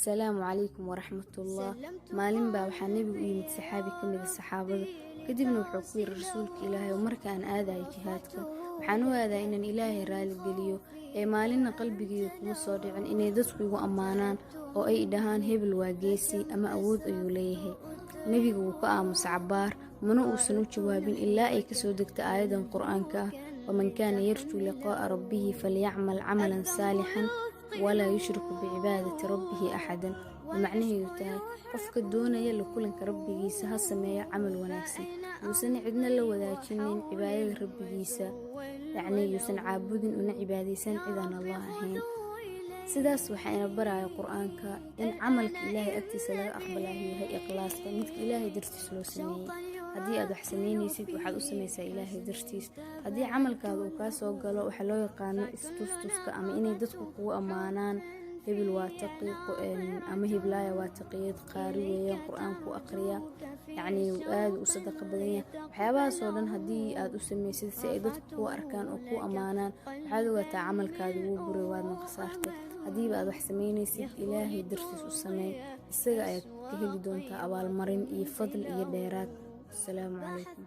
السلام عليكم ورحمة الله. maalin baa waxaa nebigu u yimid saxaabi ka mid ah saxaabada, kadibna wuxuu ku yiri rasuulka ilaahay oo marka aan aadayo jihaadka waxaan u aadaa inaan ilaahay raali geliyo maalinna qalbigayga kuma soo dhicin inay dadku igu ammaanaan oo ay dhahaan hebel waa geesi ama awood ayuu leeyahay. nebigu wuu ka aamusay cabaar, mana uusan u jawaabin ilaa ay kasoo degta aayadan qur-aanka ah waman kaana yarjuu liqaa'a rabbihi falyacmal camalan saalixan walaa yushriku bicibaadati rabbihi axadan. macnaheedu tahay qofka doonaya la kulanka rabbigiisa ha sameeyo camal wanaagsan, yuusan cidna la wadaajinin cibaadada rabbigiisa, yuusan caabudin una cibaadaysan cidaan Allah ahayn. sidaas waxayna baraya qur-aanka in camalka ilaahay agtiisa laga aqbalayo yahay ikhlaaska, midka ilaahay dartiis loo sameeyey. haddii aad wax samaynaysid waxaad u samaysaa ilaahay dartiis. haddii camalkaada uu kaa soo galo waxaa loo yaqaano istustuska ama inay dadku kugu ammaanaan hebel waa taqi ama heblaaya waa taqiyad qaari weeyaan qur-aanku aqriya, aad u sadaqa badan yahay. waxyaabahaas oo dhan haddii aad u samaysid si ay dadku kugu arkaan oo kugu ammaanaan waxaad ogaataa camalkaada wuu buray, waadna khasaartay. haddiiba aad wax samaynaysid ilaahay dartiis u sameey, isaga ayaad ka heli doontaa abaalmarin iyo fadl iyo dheeraad. السلام عليكم.